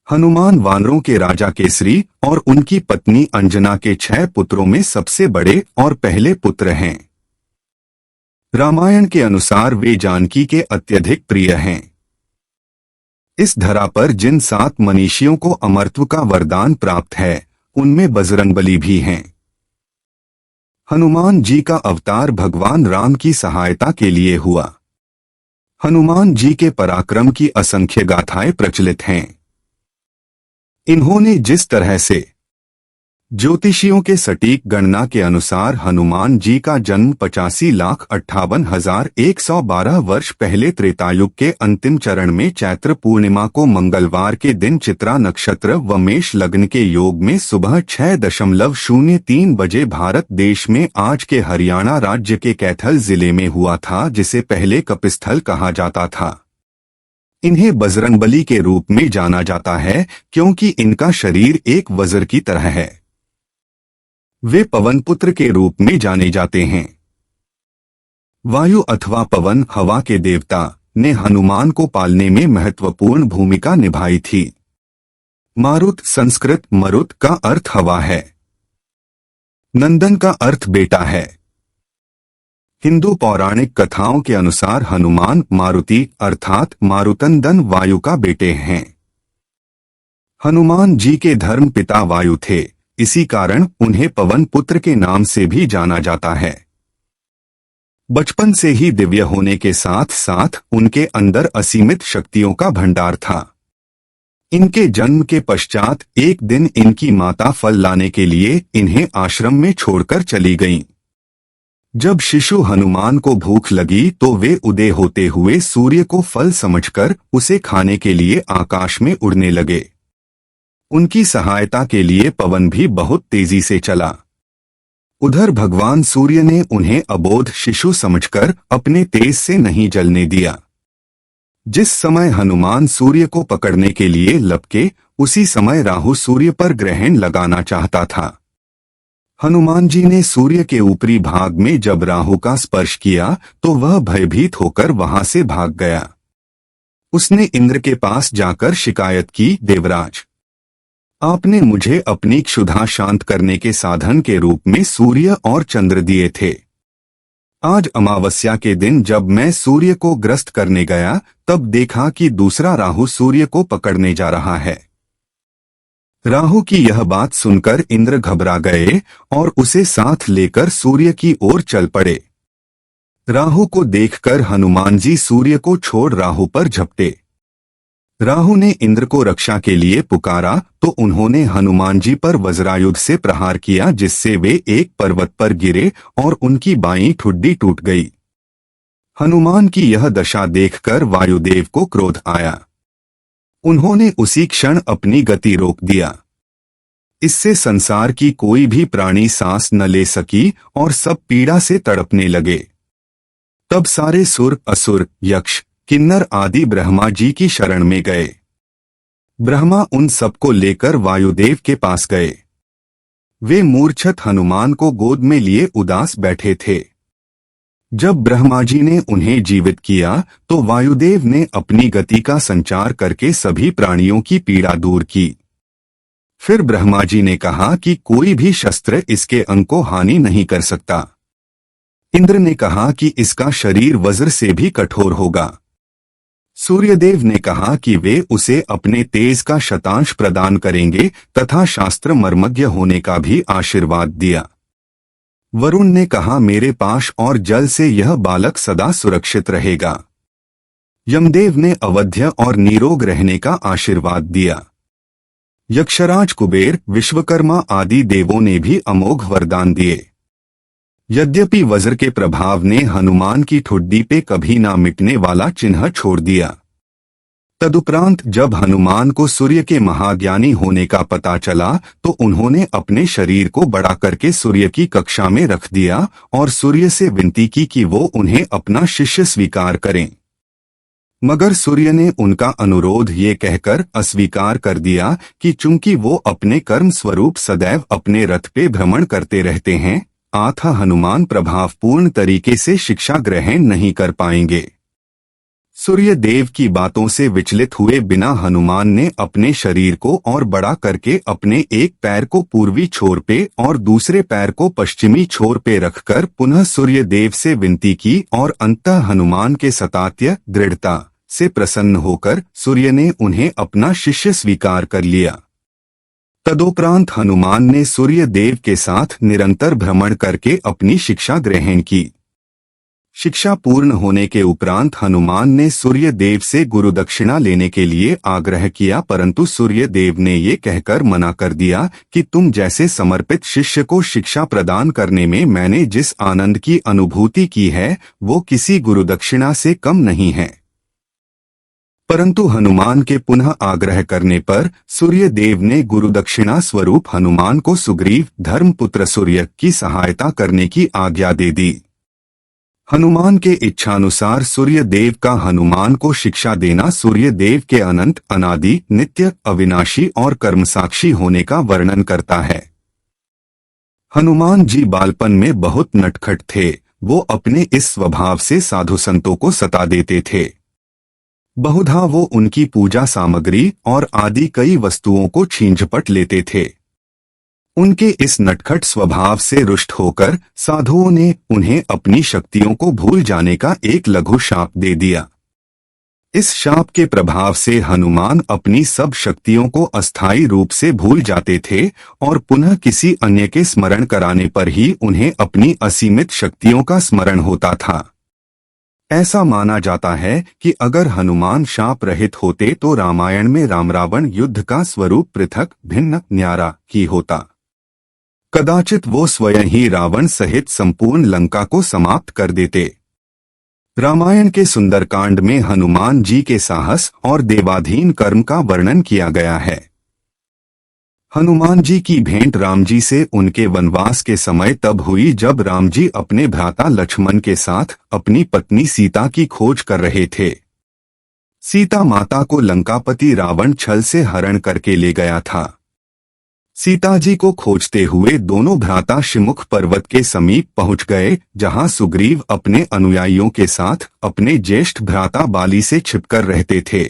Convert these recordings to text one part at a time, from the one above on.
हनुमान वानरों के राजा केसरी और उनकी पत्नी अंजना के 6 पुत्रों में सबसे बड़े और पहले पुत्र हैं। रामायण के अनुसार वे जानकी के अत्यधिक प्रिय हैं। इस धरा पर जिन 7 मनीषियों को अमरत्व का वरदान प्राप्त है, उनमें बजरंगबली भी हैं। हनुमान जी का अवतार भगवान राम की सहायता के लिए हुआ। हनुमान जी के पराक्रम की असंख्य गाथाएं प्रचलित हैं। इन्होंने जिस तरह से ज्योतिषियों के सटीक गणना के अनुसार हनुमान जी का जन्म 85,58,112 वर्ष पहले त्रेतायुग के अंतिम चरण में चैत्र पूर्णिमा को मंगलवार के दिन चित्रा नक्षत्र व मेष लग्न के योग में सुबह 6:03 बजे भारत देश में आज के हरियाणा राज्य के कैथल जिले में हुआ था, जिसे पहले कपिस्थल कहा जाता था। इन्हें बजरंगबली के रूप में जाना जाता है क्योंकि इनका शरीर एक वज्र की तरह है। वे पवन पुत्र के रूप में जाने जाते हैं। वायु अथवा पवन, हवा के देवता, ने हनुमान को पालने में महत्वपूर्ण भूमिका निभाई थी। मारुत संस्कृत मरुत का अर्थ हवा है। नंदन का अर्थ बेटा है। हिंदू पौराणिक कथाओं के अनुसार हनुमान मारुति अर्थात मारुतनंदन वायु का बेटे हैं। हनुमान जी के धर्म पिता वायु थे, इसी कारण उन्हें पवन पुत्र के नाम से भी जाना जाता है। बचपन से ही दिव्य होने के साथ साथ उनके अंदर असीमित शक्तियों का भंडार था। इनके जन्म के पश्चात एक दिन इनकी माता फल लाने के लिए इन्हें आश्रम में छोड़कर चली गईं। जब शिशु हनुमान को भूख लगी तो वे उदय होते हुए सूर्य को फल समझकर उसे खाने के लिए आकाश में उड़ने लगे। उनकी सहायता के लिए पवन भी बहुत तेजी से चला। उधर भगवान सूर्य ने उन्हें अबोध शिशु समझकर अपने तेज से नहीं जलने दिया। जिस समय हनुमान सूर्य को पकड़ने के लिए लपके, उसी समय राहु सूर्य पर ग्रहण लगाना चाहता था। हनुमान जी ने सूर्य के ऊपरी भाग में जब राहु का स्पर्श किया तो वह भयभीत होकर वहां से भाग गया। उसने इंद्र के पास जाकर शिकायत की, देवराज, आपने मुझे अपनी क्षुधा शांत करने के साधन के रूप में सूर्य और चंद्र दिए थे। आज अमावस्या के दिन जब मैं सूर्य को ग्रस्त करने गया तब देखा कि दूसरा राहु सूर्य को पकड़ने जा रहा है। राहु की यह बात सुनकर इंद्र घबरा गए और उसे साथ लेकर सूर्य की ओर चल पड़े। राहु को देखकर हनुमान जी सूर्य को छोड़ राहु पर झपटे। राहु ने इंद्र को रक्षा के लिए पुकारा तो उन्होंने हनुमान जी पर वज्रायुध से प्रहार किया, जिससे वे एक पर्वत पर गिरे और उनकी बाईं ठुड्डी टूट गई। हनुमान की यह दशा देखकर वायुदेव को क्रोध आया। उन्होंने उसी क्षण अपनी गति रोक दिया। इससे संसार की कोई भी प्राणी सांस न ले सकी और सब पीड़ा से तड़पने लगे। तब सारे सुर, असुर, यक्ष, किन्नर आदि ब्रह्मा जी की शरण में गए। ब्रह्मा उन सबको लेकर वायुदेव के पास गए। वे मूर्छित हनुमान को गोद में लिए उदास बैठे थे। जब ब्रह्मा जी ने उन्हें जीवित किया तो वायुदेव ने अपनी गति का संचार करके सभी प्राणियों की पीड़ा दूर की। फिर ब्रह्मा जी ने कहा कि कोई भी शस्त्र इसके अंग को हानि नहीं कर सकता। इंद्र ने कहा कि इसका शरीर वज्र से भी कठोर होगा। सूर्यदेव ने कहा कि वे उसे अपने तेज का शतांश प्रदान करेंगे तथा शास्त्र मर्मज्ञ होने का भी आशीर्वाद दिया। वरुण ने कहा, मेरे पाश और जल से यह बालक सदा सुरक्षित रहेगा। यमदेव ने अवध्य और निरोग रहने का आशीर्वाद दिया। यक्षराज, कुबेर, विश्वकर्मा आदि देवों ने भी अमोघ वरदान दिए। यद्यपि वज्र के प्रभाव ने हनुमान की ठुड्डी पे कभी ना मिटने वाला चिन्ह छोड़ दिया। तदुपरांत जब हनुमान को सूर्य के महाज्ञानी होने का पता चला तो उन्होंने अपने शरीर को बड़ा करके सूर्य की कक्षा में रख दिया और सूर्य से विनती की कि वो उन्हें अपना शिष्य स्वीकार करें। मगर सूर्य ने उनका अनुरोध ये कहकर अस्वीकार कर दिया कि चूंकि वो अपने कर्म स्वरूप सदैव अपने रथ पे भ्रमण करते रहते हैं, अतः हनुमान प्रभावपूर्ण तरीके से शिक्षा ग्रहण नहीं कर पाएंगे। सूर्य देव की बातों से विचलित हुए बिना हनुमान ने अपने शरीर को और बड़ा करके अपने एक पैर को पूर्वी छोर पे और दूसरे पैर को पश्चिमी छोर पे रखकर पुनः सूर्य देव से विनती की और अंततः हनुमान के सतात्य दृढ़ता से प्रसन्न होकर सूर्य ने उन्हें अपना शिष्य स्वीकार कर लिया। तदोपरांत हनुमान ने सूर्य देव के साथ निरंतर भ्रमण करके अपनी शिक्षा ग्रहण की। शिक्षा पूर्ण होने के उपरांत हनुमान ने सूर्य देव से गुरुदक्षिणा लेने के लिए आग्रह किया, परंतु सूर्य देव ने ये कहकर मना कर दिया कि तुम जैसे समर्पित शिष्य को शिक्षा प्रदान करने में मैंने जिस आनंद की अनुभूति की है वो किसी गुरुदक्षिणा से कम नहीं है। परंतु हनुमान के पुनः आग्रह करने पर सूर्य देव ने गुरुदक्षिणा स्वरूप हनुमान को सुग्रीव धर्मपुत्र सूर्य की सहायता करने की आज्ञा दे दी। हनुमान के इच्छानुसार सूर्य देव का हनुमान को शिक्षा देना सूर्य देव के अनंत अनादि नित्य अविनाशी और कर्मसाक्षी होने का वर्णन करता है। हनुमान जी बालपन में बहुत नटखट थे। वो अपने इस स्वभाव से साधु संतों को सता देते थे। बहुधा वो उनकी पूजा सामग्री और आदि कई वस्तुओं को छीन झपट लेते थे। उनके इस नटखट स्वभाव से रुष्ट होकर साधुओं ने उन्हें अपनी शक्तियों को भूल जाने का एक लघु शाप दे दिया। इस शाप के प्रभाव से हनुमान अपनी सब शक्तियों को अस्थायी रूप से भूल जाते थे और पुनः किसी अन्य के स्मरण कराने पर ही उन्हें अपनी असीमित शक्तियों का स्मरण होता था। ऐसा माना जाता है कि अगर हनुमान शाप रहित होते तो रामायण में राम रावण युद्ध का स्वरूप पृथक भिन्न न्यारा ही होता। कदाचित वो स्वयं ही रावण सहित संपूर्ण लंका को समाप्त कर देते। रामायण के सुंदरकांड में हनुमान जी के साहस और देवाधीन कर्म का वर्णन किया गया है। हनुमान जी की भेंट राम जी से उनके वनवास के समय तब हुई जब राम जी अपने भ्राता लक्ष्मण के साथ अपनी पत्नी सीता की खोज कर रहे थे। सीता माता को लंकापति रावण छल से हरण करके ले गया था। सीता जी को खोजते हुए दोनों भ्राता शिमुख पर्वत के समीप पहुंच गए, जहां सुग्रीव अपने अनुयायियों के साथ अपने ज्येष्ठ भ्राता बाली से छिपकर रहते थे।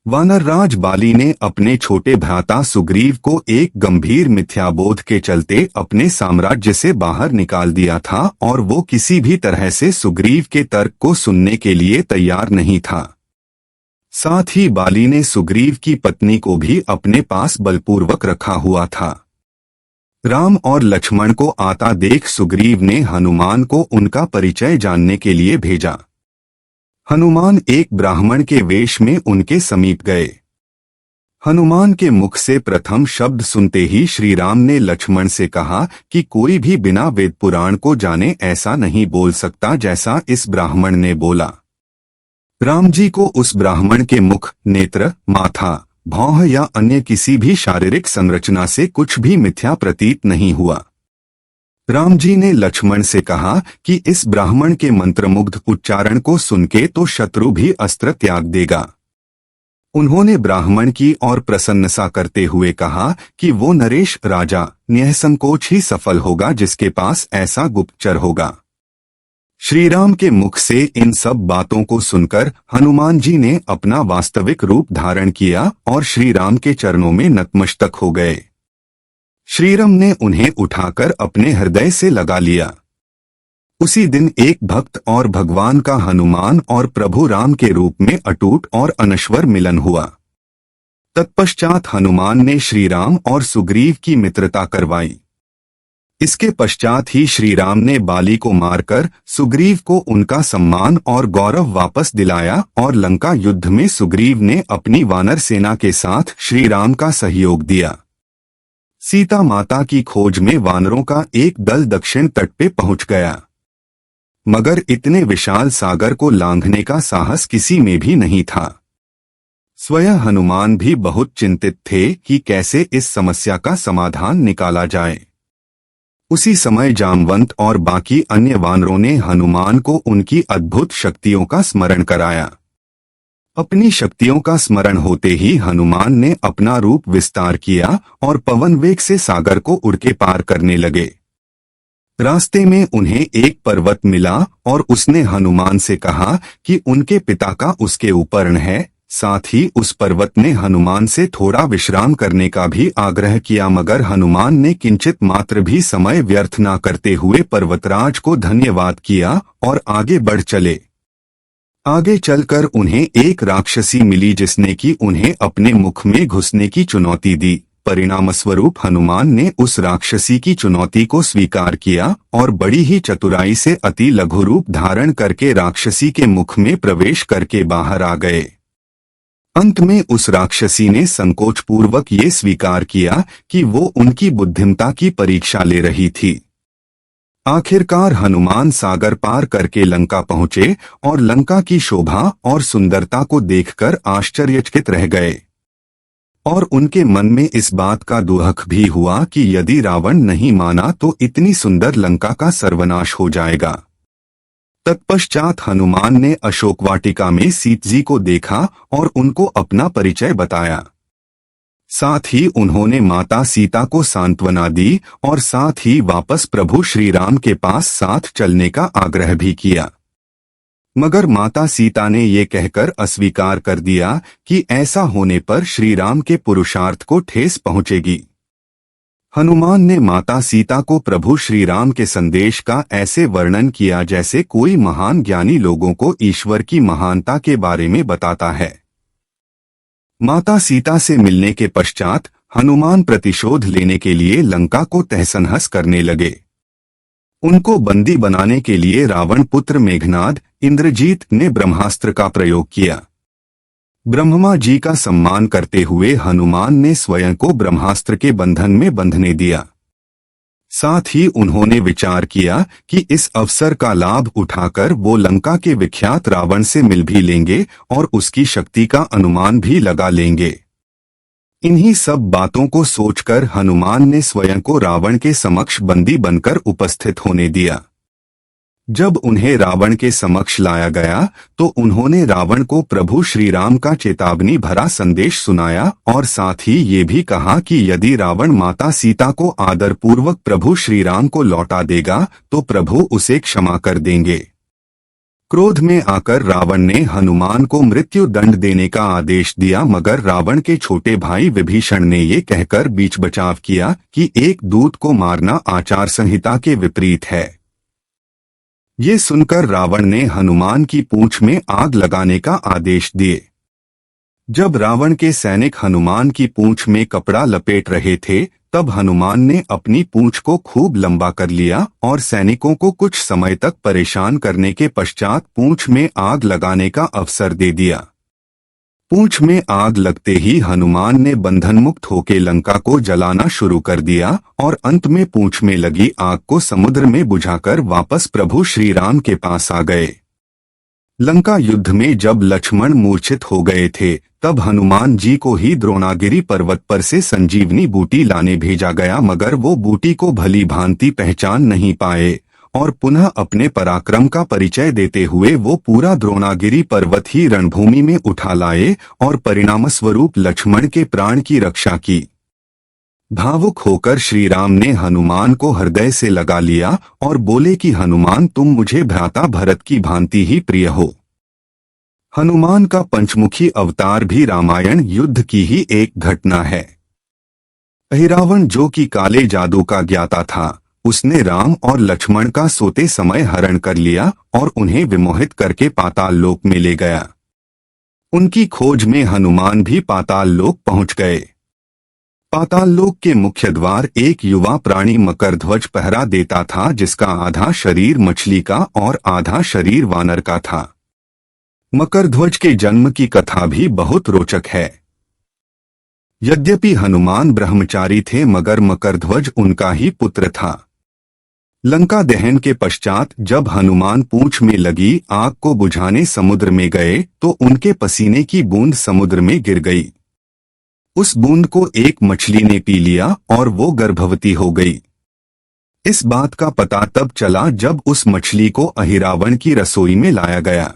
वानरराज बाली ने अपने छोटे भ्राता सुग्रीव को एक गंभीर मिथ्याबोध के चलते अपने साम्राज्य से बाहर निकाल दिया था और वो किसी भी तरह से सुग्रीव के तर्क को सुनने के लिए तैयार नहीं था। साथ ही बाली ने सुग्रीव की पत्नी को भी अपने पास बलपूर्वक रखा हुआ था। राम और लक्ष्मण को आता देख सुग्रीव ने हनुमान को उनका परिचय जानने के लिए भेजा। हनुमान एक ब्राह्मण के वेश में उनके समीप गए। हनुमान के मुख से प्रथम शब्द सुनते ही श्री राम ने लक्ष्मण से कहा कि कोई भी बिना वेद पुराण को जाने ऐसा नहीं बोल सकता जैसा इस ब्राह्मण ने बोला। राम जी को उस ब्राह्मण के मुख, नेत्र, माथा, भौह या अन्य किसी भी शारीरिक संरचना से कुछ भी मिथ्या प्रतीत नहीं हुआ। राम जी ने लक्ष्मण से कहा कि इस ब्राह्मण के मंत्रमुग्ध उच्चारण को सुनके तो शत्रु भी अस्त्र त्याग देगा। उन्होंने ब्राह्मण की ओर प्रसन्नता करते हुए कहा कि वो नरेश राजा निःसंकोच ही सफल होगा जिसके पास ऐसा गुप्तचर होगा। श्री राम के मुख से इन सब बातों को सुनकर हनुमान जी ने अपना वास्तविक रूप धारण किया और श्री राम के चरणों में नतमस्तक हो गए। श्री राम ने उन्हें उठाकर अपने हृदय से लगा लिया। उसी दिन एक भक्त और भगवान का हनुमान और प्रभु राम के रूप में अटूट और अनश्वर मिलन हुआ। तत्पश्चात हनुमान ने श्री राम और सुग्रीव की मित्रता करवाई। इसके पश्चात ही श्री राम ने बाली को मारकर सुग्रीव को उनका सम्मान और गौरव वापस दिलाया और लंका युद्ध में सुग्रीव ने अपनी वानर सेना के साथ श्री राम का सहयोग दिया। सीता माता की खोज में वानरों का एक दल दक्षिण तट पे पहुंच गया, मगर इतने विशाल सागर को लांघने का साहस किसी में भी नहीं था। स्वयं हनुमान भी बहुत चिंतित थे कि कैसे इस समस्या का समाधान निकाला जाए। उसी समय जामवंत और बाकी अन्य वानरों ने हनुमान को उनकी अद्भुत शक्तियों का स्मरण कराया। अपनी शक्तियों का स्मरण होते ही हनुमान ने अपना रूप विस्तार किया और पवन वेग से सागर को उड़ के पार करने लगे। रास्ते में उन्हें एक पर्वत मिला और उसने हनुमान से कहा कि उनके पिता का उसके ऊपर है। साथ ही उस पर्वत ने हनुमान से थोड़ा विश्राम करने का भी आग्रह किया, मगर हनुमान ने किंचित मात्र भी समय व्यर्थ न करते हुए पर्वतराज को धन्यवाद किया और आगे बढ़ चले। आगे चलकर उन्हें एक राक्षसी मिली जिसने कि उन्हें अपने मुख में घुसने की चुनौती दी। परिणामस्वरूप हनुमान ने उस राक्षसी की चुनौती को स्वीकार किया और बड़ी ही चतुराई से अति लघु रूप धारण करके राक्षसी के मुख में प्रवेश करके बाहर आ गए। अंत में उस राक्षसी ने संकोचपूर्वक ये स्वीकार किया कि वो उनकी बुद्धिमत्ता की परीक्षा ले रही थी। आखिरकार हनुमान सागर पार करके लंका पहुंचे और लंका की शोभा और सुंदरता को देखकर आश्चर्यचकित रह गए और उनके मन में इस बात का दुख भी हुआ कि यदि रावण नहीं माना तो इतनी सुंदर लंका का सर्वनाश हो जाएगा। तत्पश्चात हनुमान ने अशोक वाटिका में सीता जी को देखा और उनको अपना परिचय बताया। साथ ही उन्होंने माता सीता को सांत्वना दी और साथ ही वापस प्रभु श्री राम के पास साथ चलने का आग्रह भी किया, मगर माता सीता ने ये कहकर अस्वीकार कर दिया कि ऐसा होने पर श्री राम के पुरुषार्थ को ठेस पहुंचेगी। हनुमान ने माता सीता को प्रभु श्री राम के संदेश का ऐसे वर्णन किया जैसे कोई महान ज्ञानी लोगों को ईश्वर की महानता के बारे में बताता है। माता सीता से मिलने के पश्चात हनुमान प्रतिशोध लेने के लिए लंका को तहस-नहस करने लगे। उनको बंदी बनाने के लिए रावण पुत्र मेघनाद इंद्रजीत ने ब्रह्मास्त्र का प्रयोग किया। ब्रह्मा जी का सम्मान करते हुए हनुमान ने स्वयं को ब्रह्मास्त्र के बंधन में बंधने दिया। साथ ही उन्होंने विचार किया कि इस अवसर का लाभ उठाकर वो लंका के विख्यात रावण से मिल भी लेंगे और उसकी शक्ति का अनुमान भी लगा लेंगे। इन्हीं सब बातों को सोचकर हनुमान ने स्वयं को रावण के समक्ष बंदी बनकर उपस्थित होने दिया। जब उन्हें रावण के समक्ष लाया गया तो उन्होंने रावण को प्रभु श्री राम का चेतावनी भरा संदेश सुनाया और साथ ही ये भी कहा कि यदि रावण माता सीता को आदरपूर्वक प्रभु श्री राम को लौटा देगा तो प्रभु उसे क्षमा कर देंगे। क्रोध में आकर रावण ने हनुमान को मृत्यु दंड देने का आदेश दिया, मगर रावण के छोटे भाई विभीषण ने ये कहकर बीच बचाव किया कि एक दूत को मारना आचार संहिता के विपरीत है। ये सुनकर रावण ने हनुमान की पूंछ में आग लगाने का आदेश दिए। जब रावण के सैनिक हनुमान की पूंछ में कपड़ा लपेट रहे थे तब हनुमान ने अपनी पूंछ को खूब लंबा कर लिया और सैनिकों को कुछ समय तक परेशान करने के पश्चात पूंछ में आग लगाने का अवसर दे दिया। पूंछ में आग लगते ही हनुमान ने बंधन मुक्त होकर लंका को जलाना शुरू कर दिया और अंत में पूंछ में लगी आग को समुद्र में बुझाकर वापस प्रभु श्री राम के पास आ गए। लंका युद्ध में जब लक्ष्मण मूर्छित हो गए थे तब हनुमान जी को ही द्रोणागिरी पर्वत पर से संजीवनी बूटी लाने भेजा गया, मगर वो बूटी को भली भांति पहचान नहीं पाए और पुनः अपने पराक्रम का परिचय देते हुए वो पूरा द्रोणागिरी पर्वत ही रणभूमि में उठा लाए और परिणामस्वरूप लक्ष्मण के प्राण की रक्षा की। भावुक होकर श्री राम ने हनुमान को हृदय से लगा लिया और बोले कि हनुमान, तुम मुझे भ्राता भरत की भांति ही प्रिय हो। हनुमान का पंचमुखी अवतार भी रामायण युद्ध की ही एक घटना है। अहिरावण जो कि काले जादू का ज्ञाता था, उसने राम और लक्ष्मण का सोते समय हरण कर लिया और उन्हें विमोहित करके पाताल लोक में ले गया। उनकी खोज में हनुमान भी पाताल लोक पहुंच गए। पाताल लोक के मुख्य द्वार एक युवा प्राणी मकरध्वज पहरा देता था, जिसका आधा शरीर मछली का और आधा शरीर वानर का था। मकरध्वज के जन्म की कथा भी बहुत रोचक है। यद्यपि हनुमान ब्रह्मचारी थे मगर मकरध्वज उनका ही पुत्र था। लंका दहन के पश्चात जब हनुमान पूंछ में लगी आग को बुझाने समुद्र में गए तो उनके पसीने की बूंद समुद्र में गिर गई। उस बूंद को एक मछली ने पी लिया और वो गर्भवती हो गई। इस बात का पता तब चला जब उस मछली को अहिरावण की रसोई में लाया गया।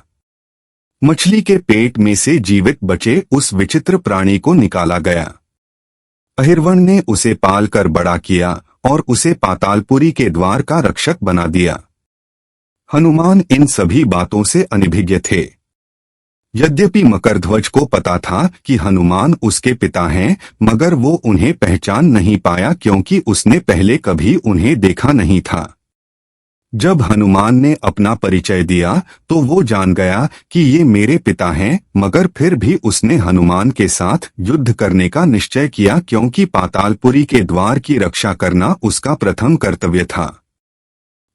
मछली के पेट में से जीवित बचे उस विचित्र प्राणी को निकाला गया। अहिरवण ने उसे पाल कर बड़ा किया और उसे पातालपुरी के द्वार का रक्षक बना दिया। हनुमान इन सभी बातों से अनभिज्ञ थे। यद्यपि मकरध्वज को पता था कि हनुमान उसके पिता हैं, मगर वो उन्हें पहचान नहीं पाया क्योंकि उसने पहले कभी उन्हें देखा नहीं था। जब हनुमान ने अपना परिचय दिया तो वो जान गया कि ये मेरे पिता हैं, मगर फिर भी उसने हनुमान के साथ युद्ध करने का निश्चय किया क्योंकि पातालपुरी के द्वार की रक्षा करना उसका प्रथम कर्तव्य था।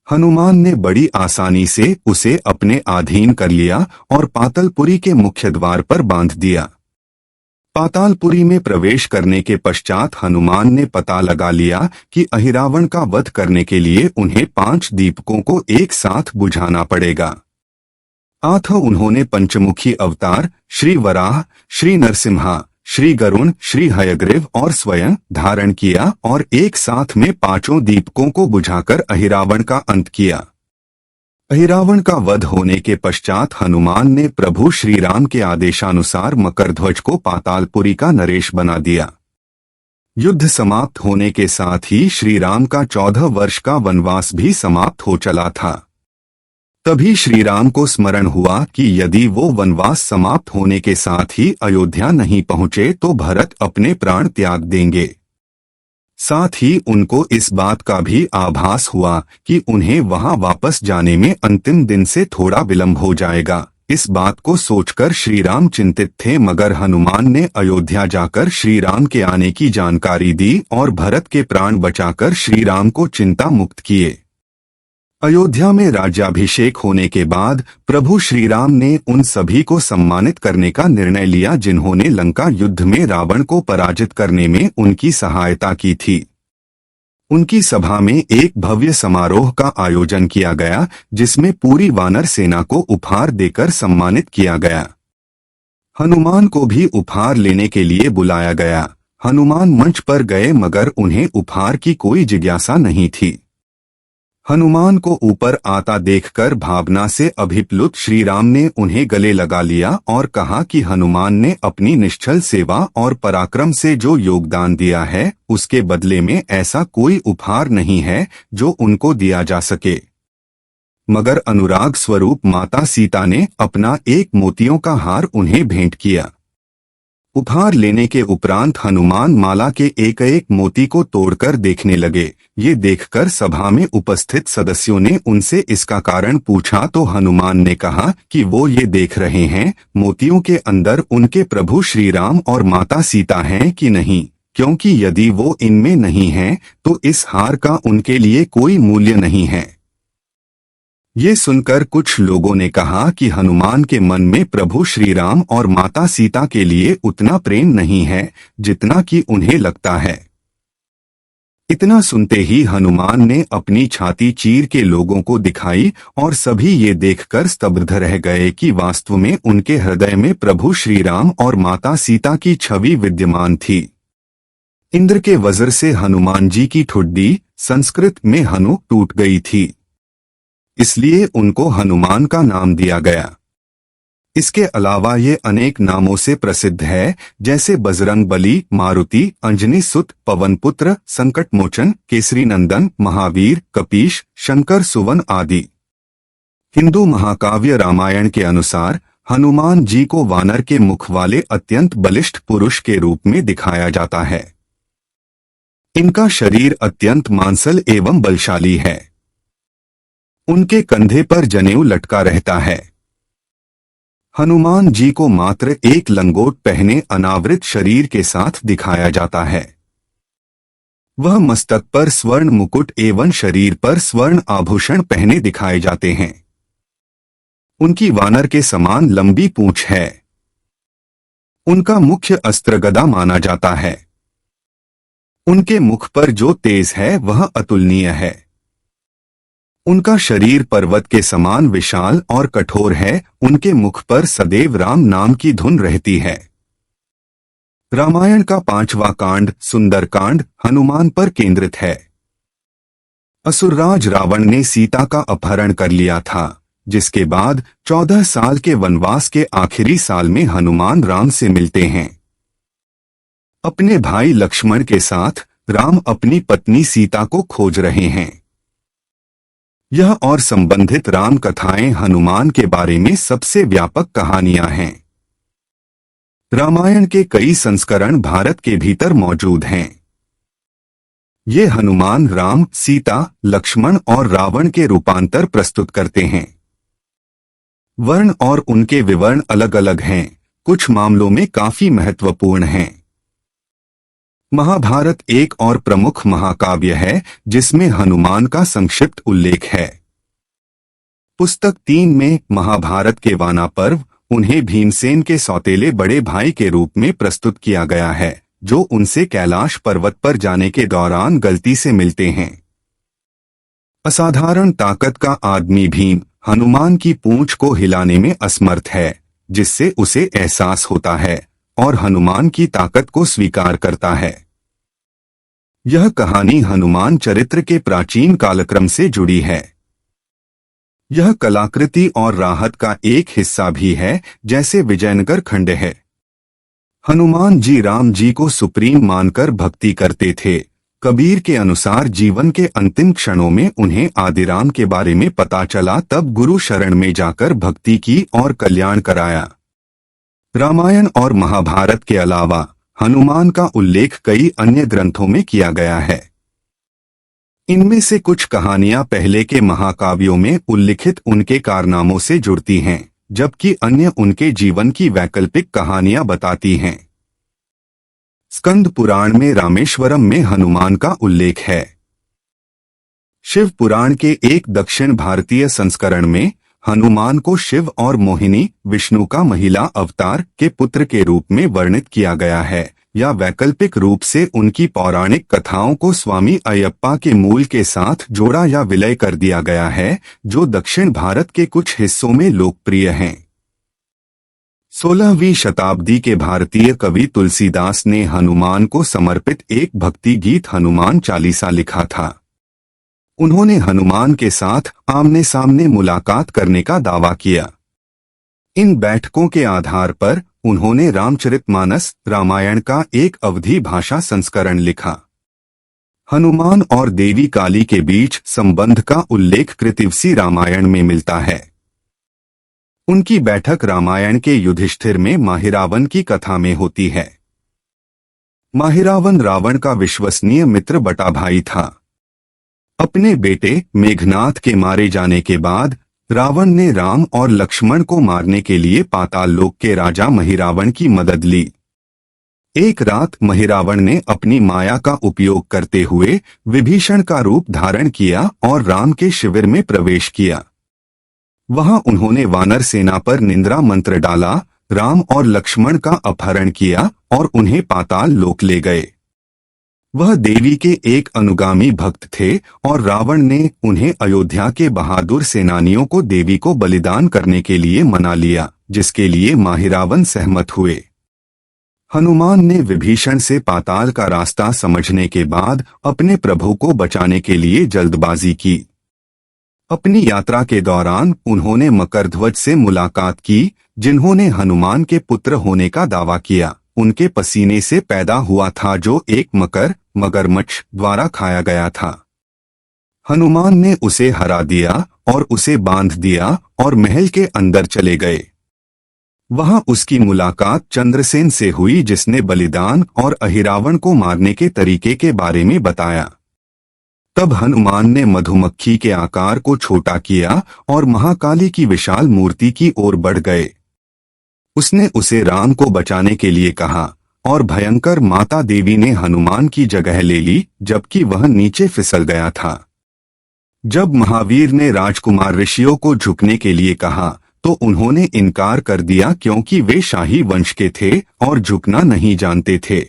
हनुमान ने बड़ी आसानी से उसे अपने अधीन कर लिया और पातालपुरी के मुख्य द्वार पर बांध दिया। पातालपुरी में प्रवेश करने के पश्चात हनुमान ने पता लगा लिया कि अहिरावण का वध करने के लिए उन्हें 5 दीपकों को एक साथ बुझाना पड़ेगा। अतः उन्होंने पंचमुखी अवतार श्री वराह, श्री नरसिम्हा, श्री गरुण, श्री हयग्रीव और स्वयं धारण किया और एक साथ में 5 दीपकों को बुझाकर अहिरावण का अंत किया। अहिरावण का वध होने के पश्चात हनुमान ने प्रभु श्री राम के आदेशानुसार मकरध्वज को पातालपुरी का नरेश बना दिया। युद्ध समाप्त होने के साथ ही श्री राम का 14 वर्ष का वनवास भी समाप्त हो चला था। तभी श्री राम को स्मरण हुआ कि यदि वो वनवास समाप्त होने के साथ ही अयोध्या नहीं पहुंचे तो भरत अपने प्राण त्याग देंगे। साथ ही उनको इस बात का भी आभास हुआ कि उन्हें वहां वापस जाने में अंतिम दिन से थोड़ा विलंब हो जाएगा। इस बात को सोचकर श्री राम चिंतित थे, मगर हनुमान ने अयोध्या जाकर श्री राम के आने की जानकारी दी और भरत के प्राण बचाकर श्री राम को चिंता मुक्त किए। अयोध्या में राज्याभिषेक होने के बाद प्रभु श्री राम ने उन सभी को सम्मानित करने का निर्णय लिया जिन्होंने लंका युद्ध में रावण को पराजित करने में उनकी सहायता की थी। उनकी सभा में एक भव्य समारोह का आयोजन किया गया जिसमें पूरी वानर सेना को उपहार देकर सम्मानित किया गया। हनुमान को भी उपहार लेने के लिए बुलाया गया। हनुमान मंच पर गए मगर उन्हें उपहार की कोई जिज्ञासा नहीं थी। हनुमान को ऊपर आता देखकर भावना से अभिप्लुत श्री राम ने उन्हें गले लगा लिया और कहा कि हनुमान ने अपनी निश्चल सेवा और पराक्रम से जो योगदान दिया है उसके बदले में ऐसा कोई उपहार नहीं है जो उनको दिया जा सके। मगर अनुराग स्वरूप माता सीता ने अपना एक मोतियों का हार उन्हें भेंट किया। उपहार लेने के उपरांत हनुमान माला के एक एक मोती को तोड़कर देखने लगे। ये देखकर सभा में उपस्थित सदस्यों ने उनसे इसका कारण पूछा तो हनुमान ने कहा कि वो ये देख रहे हैं मोतियों के अंदर उनके प्रभु श्री राम और माता सीता हैं कि नहीं, क्योंकि यदि वो इनमें नहीं हैं तो इस हार का उनके लिए कोई मूल्य नहीं है। ये सुनकर कुछ लोगों ने कहा कि हनुमान के मन में प्रभु श्री राम और माता सीता के लिए उतना प्रेम नहीं है जितना कि उन्हें लगता है। इतना सुनते ही हनुमान ने अपनी छाती चीर के लोगों को दिखाई और सभी ये देखकर स्तब्ध रह गए कि वास्तव में उनके हृदय में प्रभु श्री राम और माता सीता की छवि विद्यमान थी। इंद्र के वज्र से हनुमान जी की ठुड्डी संस्कृत में हनु टूट गई थी, इसलिए उनको हनुमान का नाम दिया गया। इसके अलावा ये अनेक नामों से प्रसिद्ध है, जैसे बजरंग बली, मारुति, अंजनी सुत, पवन पुत्र, संकट मोचन, केसरी नंदन, महावीर, कपीश, शंकर सुवन आदि। हिंदू महाकाव्य रामायण के अनुसार हनुमान जी को वानर के मुख वाले अत्यंत बलिष्ठ पुरुष के रूप में दिखाया जाता है। इनका शरीर अत्यंत मांसल एवं बलशाली है। उनके कंधे पर जनेऊ लटका रहता है। हनुमान जी को मात्र एक लंगोट पहने अनावृत शरीर के साथ दिखाया जाता है। वह मस्तक पर स्वर्ण मुकुट एवं शरीर पर स्वर्ण आभूषण पहने दिखाए जाते हैं। उनकी वानर के समान लंबी पूंछ है। उनका मुख्य अस्त्र गदा माना जाता है। उनके मुख पर जो तेज है वह अतुलनीय है। उनका शरीर पर्वत के समान विशाल और कठोर है। उनके मुख पर सदैव राम नाम की धुन रहती है। रामायण का 5वां कांड सुंदरकांड हनुमान पर केंद्रित है। असुरराज रावण ने सीता का अपहरण कर लिया था, जिसके बाद 14 साल के वनवास के आखिरी साल में हनुमान राम से मिलते हैं। अपने भाई लक्ष्मण के साथ राम अपनी पत्नी सीता को खोज रहे हैं। यह और संबंधित राम कथाएं हनुमान के बारे में सबसे व्यापक कहानियां हैं। रामायण के कई संस्करण भारत के भीतर मौजूद हैं। ये हनुमान राम, सीता, लक्ष्मण और रावण के रूपांतर प्रस्तुत करते हैं। वर्ण और उनके विवरण अलग अलग हैं, कुछ मामलों में काफी महत्वपूर्ण हैं। महाभारत एक और प्रमुख महाकाव्य है जिसमें हनुमान का संक्षिप्त उल्लेख है। पुस्तक 3 में महाभारत के वाना पर्व उन्हें भीमसेन के सौतेले बड़े भाई के रूप में प्रस्तुत किया गया है, जो उनसे कैलाश पर्वत पर जाने के दौरान गलती से मिलते हैं। असाधारण ताकत का आदमी भीम हनुमान की पूंछ को हिलाने में असमर्थ है, जिससे उसे एहसास होता है और हनुमान की ताकत को स्वीकार करता है। यह कहानी हनुमान चरित्र के प्राचीन कालक्रम से जुड़ी है। यह कलाकृति और राहत का एक हिस्सा भी है, जैसे विजयनगर खंड है। हनुमान जी राम जी को सुप्रीम मानकर भक्ति करते थे। कबीर के अनुसार जीवन के अंतिम क्षणों में उन्हें आदिराम के बारे में पता चला, तब गुरु शरण में जाकर भक्ति की और कल्याण कराया। रामायण और महाभारत के अलावा हनुमान का उल्लेख कई अन्य ग्रंथों में किया गया है। इनमें से कुछ कहानियां पहले के महाकाव्यों में उल्लिखित उनके कारनामों से जुड़ती हैं, जबकि अन्य उनके जीवन की वैकल्पिक कहानियां बताती हैं। स्कंद पुराण में रामेश्वरम में हनुमान का उल्लेख है। शिव पुराण के एक दक्षिण भारतीय संस्करण में हनुमान को शिव और मोहिनी, विष्णु का महिला अवतार, के पुत्र के रूप में वर्णित किया गया है, या वैकल्पिक रूप से उनकी पौराणिक कथाओं को स्वामी अयप्पा के मूल के साथ जोड़ा या विलय कर दिया गया है, जो दक्षिण भारत के कुछ हिस्सों में लोकप्रिय हैं। 16वीं शताब्दी के भारतीय कवि तुलसीदास ने हनुमान को समर्पित एक भक्ति गीत हनुमान चालीसा लिखा था। उन्होंने हनुमान के साथ आमने सामने मुलाकात करने का दावा किया। इन बैठकों के आधार पर उन्होंने रामचरितमानस, रामायण का एक अवधी भाषा संस्करण लिखा। हनुमान और देवी काली के बीच संबंध का उल्लेख कृतिवसी रामायण में मिलता है। उनकी बैठक रामायण के युधिष्ठिर में माहिरावन की कथा में होती है। माहिरावन रावण का विश्वसनीय मित्र बटा भाई था। अपने बेटे मेघनाथ के मारे जाने के बाद रावण ने राम और लक्ष्मण को मारने के लिए पाताल लोक के राजा महिरावन की मदद ली। एक रात महिरावन ने अपनी माया का उपयोग करते हुए विभीषण का रूप धारण किया और राम के शिविर में प्रवेश किया। वहां उन्होंने वानर सेना पर निंद्रा मंत्र डाला, राम और लक्ष्मण का अपहरण किया और उन्हें पाताल लोक ले गए। वह देवी के एक अनुगामी भक्त थे और रावण ने उन्हें अयोध्या के बहादुर सेनानियों को देवी को बलिदान करने के लिए मना लिया, जिसके लिए माहिरावन सहमत हुए। हनुमान ने विभीषण से पाताल का रास्ता समझने के बाद अपने प्रभु को बचाने के लिए जल्दबाजी की। अपनी यात्रा के दौरान उन्होंने मकरध्वज से मुलाकात की, जिन्होंने हनुमान के पुत्र होने का दावा किया। उनके पसीने से पैदा हुआ था, जो एक मगरमच्छ द्वारा खाया गया था। हनुमान ने उसे हरा दिया और उसे बांध दिया और महल के अंदर चले गए। वहां उसकी मुलाकात चंद्रसेन से हुई, जिसने बलिदान और अहिरावण को मारने के तरीके के बारे में बताया। तब हनुमान ने मधुमक्खी के आकार को छोटा किया और महाकाली की विशाल मूर्ति की ओर बढ़ गए। उसने उसे राम को बचाने के लिए कहा और भयंकर माता देवी ने हनुमान की जगह ले ली, जबकि वह नीचे फिसल गया था। जब महावीर ने राजकुमार ऋषियों को झुकने के लिए कहा तो उन्होंने इनकार कर दिया, क्योंकि वे शाही वंश के थे और झुकना नहीं जानते थे।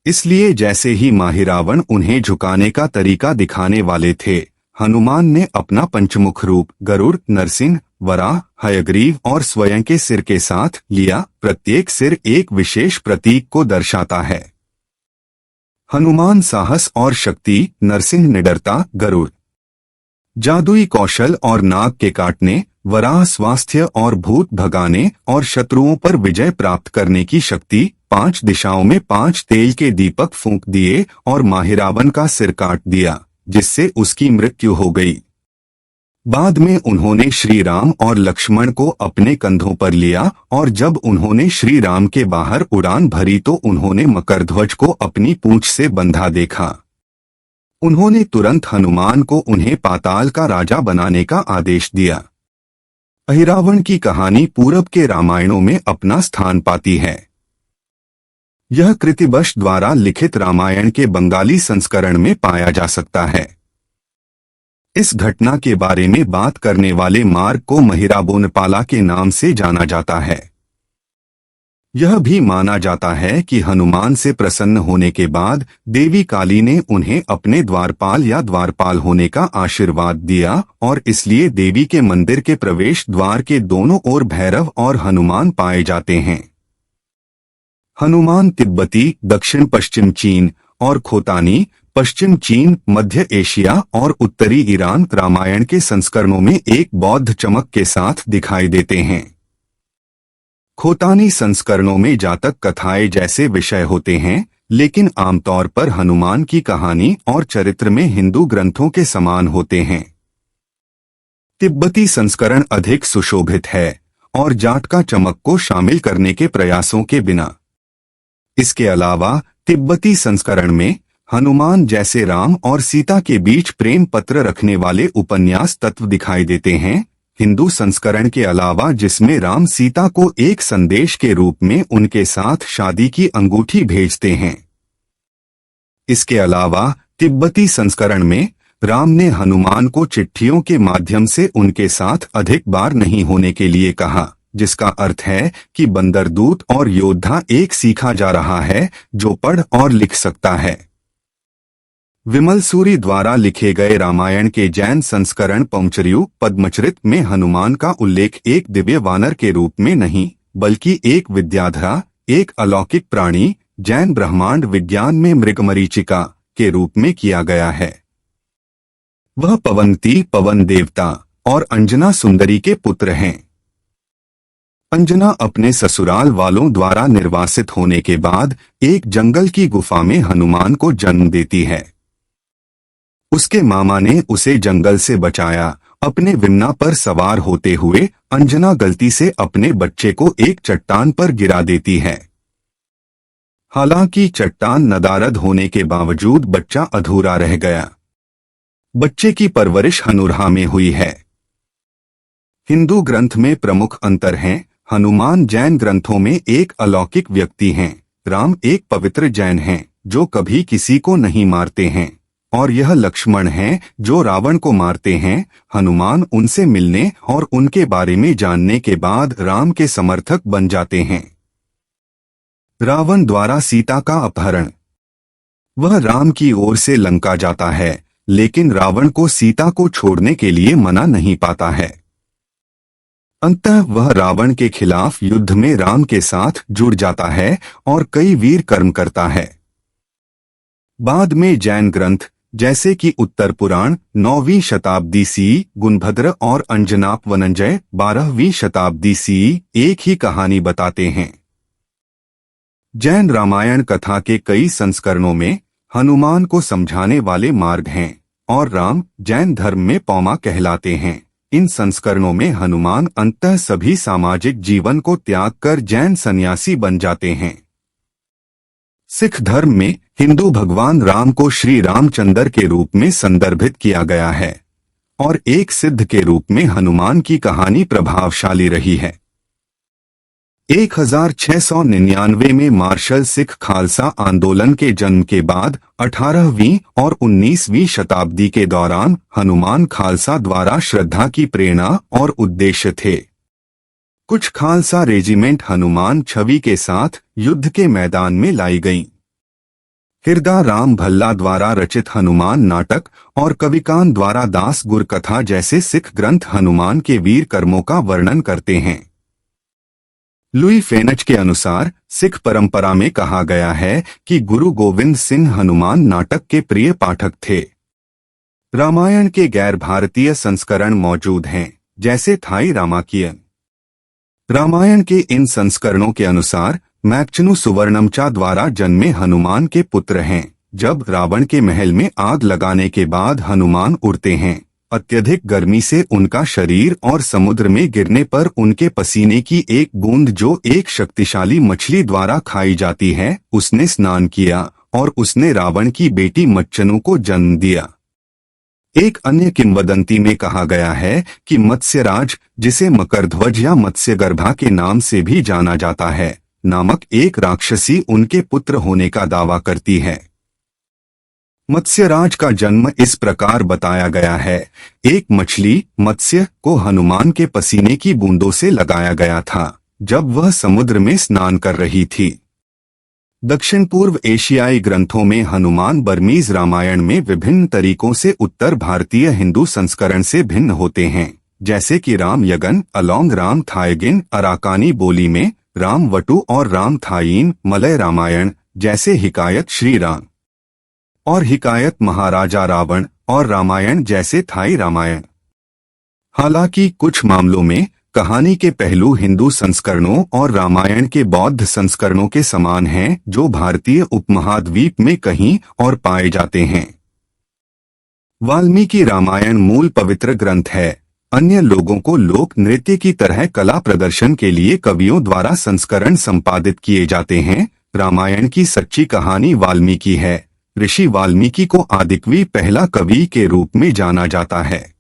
इसलिए जैसे ही माहिरावण उन्हें झुकाने का तरीका दिखाने वाले थे, हनुमान ने अपना पंचमुख रूप गरुड़, नरसिंह, वराह, हयग्रीव और स्वयं के सिर के साथ लिया। प्रत्येक सिर एक विशेष प्रतीक को दर्शाता है। हनुमान साहस और शक्ति, नरसिंह निडरता, गरुड़ जादुई कौशल और नाग के काटने, वराह स्वास्थ्य और भूत भगाने और शत्रुओं पर विजय प्राप्त करने की शक्ति, 5 दिशाओं में 5 तेल के दीपक फूंक दिए और माहिरावन का सिर काट दिया, जिससे उसकी मृत्यु हो गई। बाद में उन्होंने श्री राम और लक्ष्मण को अपने कंधों पर लिया और जब उन्होंने श्री राम के बाहर उड़ान भरी तो उन्होंने मकरध्वज को अपनी पूंछ से बंधा देखा। उन्होंने तुरंत हनुमान को उन्हें पाताल का राजा बनाने का आदेश दिया। अहिरावण की कहानी पूरब के रामायणों में अपना स्थान पाती है। यह कृतिवश द्वारा लिखित रामायण के बंगाली संस्करण में पाया जा सकता है। इस घटना के बारे में बात करने वाले मार्ग को महिराबोनपाला के नाम से जाना जाता है। यह भी माना जाता है कि हनुमान से प्रसन्न होने के बाद देवी काली ने उन्हें अपने द्वारपाल या द्वारपाल होने का आशीर्वाद दिया और इसलिए देवी के मंदिर के प्रवेश द्वार के दोनों ओर भैरव और हनुमान पाए जाते हैं। हनुमान तिब्बती, दक्षिण पश्चिम चीन और खोतानी, पश्चिम चीन, मध्य एशिया और उत्तरी ईरान रामायण के संस्करणों में एक बौद्ध चमक के साथ दिखाई देते हैं। खोतानी संस्करणों में जातक कथाएं जैसे विषय होते हैं, लेकिन आमतौर पर हनुमान की कहानी और चरित्र में हिंदू ग्रंथों के समान होते हैं। तिब्बती संस्करण अधिक सुशोभित है और जाट का चमक को शामिल करने के प्रयासों के बिना। इसके अलावा तिब्बती संस्करण में हनुमान जैसे राम और सीता के बीच प्रेम पत्र रखने वाले उपन्यास तत्व दिखाई देते हैं। हिंदू संस्करण के अलावा जिसमें राम सीता को एक संदेश के रूप में उनके साथ शादी की अंगूठी भेजते हैं। इसके अलावा तिब्बती संस्करण में राम ने हनुमान को चिट्ठियों के माध्यम से उनके साथ अधिक बार नहीं होने के लिए कहा, जिसका अर्थ है कि बंदरदूत और योद्धा एक सीखा जा रहा है जो पढ़ और लिख सकता है। विमल सूरी द्वारा लिखे गए रामायण के जैन संस्करण पौंचर्यु पद्मचरित में हनुमान का उल्लेख एक दिव्य वानर के रूप में नहीं, बल्कि एक विद्याधरा, एक अलौकिक प्राणी, जैन ब्रह्मांड विज्ञान में मृगमरीचिका के रूप में किया गया है। वह पवंती, पवन देवता और अंजना सुंदरी के पुत्र हैं। अंजना अपने ससुराल वालों द्वारा निर्वासित होने के बाद एक जंगल की गुफा में हनुमान को जन्म देती है। उसके मामा ने उसे जंगल से बचाया। अपने विमना पर सवार होते हुए अंजना गलती से अपने बच्चे को एक चट्टान पर गिरा देती है। हालांकि चट्टान नदारद होने के बावजूद बच्चा अधूरा रह गया। बच्चे की परवरिश हनुरहा में हुई है। हिंदू ग्रंथ में प्रमुख अंतर हैं। हनुमान जैन ग्रंथों में एक अलौकिक व्यक्ति हैं। राम एक पवित्र जैन हैं जो कभी किसी को नहीं मारते हैं, और यह लक्ष्मण हैं जो रावण को मारते हैं। हनुमान उनसे मिलने और उनके बारे में जानने के बाद राम के समर्थक बन जाते हैं। रावण द्वारा सीता का अपहरण। वह राम की ओर से लंका जाता है, लेकिन रावण को सीता को छोड़ने के लिए मना नहीं पाता है। अंततः वह रावण के खिलाफ युद्ध में राम के साथ जुड़ जाता है और कई वीर कर्म करता है। बाद में जैन ग्रंथ जैसे कि उत्तर पुराण 9वीं शताब्दी सी, गुणभद्र और अंजनाप वनंजय 12वीं शताब्दी सी एक ही कहानी बताते हैं। जैन रामायण कथा के कई संस्करणों में हनुमान को समझाने वाले मार्ग हैं और राम जैन धर्म में पौमा कहलाते हैं। इन संस्करणों में हनुमान अंततः सभी सामाजिक जीवन को त्याग कर जैन सन्यासी बन जाते हैं। सिख धर्म में हिंदू भगवान राम को श्री रामचंद्र के रूप में संदर्भित किया गया है और एक सिद्ध के रूप में हनुमान की कहानी प्रभावशाली रही है। 1699 में मार्शल सिख खालसा आंदोलन के जन्म के बाद 18वीं और 19वीं शताब्दी के दौरान हनुमान खालसा द्वारा श्रद्धा की प्रेरणा और उद्देश्य थे। कुछ खालसा रेजिमेंट हनुमान छवि के साथ युद्ध के मैदान में लाई गईं। हिरदा राम भल्ला द्वारा रचित हनुमान नाटक और कविकान द्वारा दास गुर कथा जैसे सिख ग्रंथ हनुमान के वीर कर्मों का वर्णन करते हैं। लुई फेनच के अनुसार सिख परंपरा में कहा गया है कि गुरु गोविंद सिंह हनुमान नाटक के प्रिय पाठक थे। रामायण के गैर भारतीय संस्करण मौजूद हैं, जैसे थाई रामायण। रामायण के इन संस्करणों के अनुसार मैक्चनु सुवर्णमचा द्वारा जन्मे हनुमान के पुत्र हैं। जब रावण के महल में आग लगाने के बाद हनुमान उड़ते हैं, अत्यधिक गर्मी से उनका शरीर और समुद्र में गिरने पर उनके पसीने की एक बूंद जो एक शक्तिशाली मछली द्वारा खाई जाती है, उसने स्नान किया और उसने रावण की बेटी मच्चनु को जन्म दिया। एक अन्य किंवदंती में कहा गया है कि मत्स्यराज, जिसे मकरध्वज या मत्स्यगर्भा के नाम से भी जाना जाता है, नामक एक राक्षसी उनके पुत्र होने का दावा करती है। मत्स्यराज का जन्म इस प्रकार बताया गया है। एक मछली मत्स्य को हनुमान के पसीने की बूंदों से लगाया गया था जब वह समुद्र में स्नान कर रही थी। दक्षिण पूर्व एशियाई ग्रंथों में हनुमान बर्मीज रामायण में विभिन्न तरीकों से उत्तर भारतीय हिंदू संस्करण से भिन्न होते हैं, जैसे कि राम यगन अलोंग राम थायगिन अराकानी बोली में, राम वटु और राम थायीन मलय रामायण जैसे हिकायत श्री राम और हिकायत महाराजा रावण और रामायण जैसे थाई रामायण। हालांकि कुछ मामलों में कहानी के पहलू हिंदू संस्करणों और रामायण के बौद्ध संस्करणों के समान हैं, जो भारतीय उपमहाद्वीप में कहीं और पाए जाते हैं। वाल्मीकि रामायण मूल पवित्र ग्रंथ है। अन्य लोगों को लोक नृत्य की तरह कला प्रदर्शन के लिए कवियों द्वारा संस्करण संपादित किए जाते हैं। रामायण की सच्ची कहानी वाल्मीकि है। ऋषि वाल्मीकि को आदिकवि पहला कवि के रूप में जाना जाता है।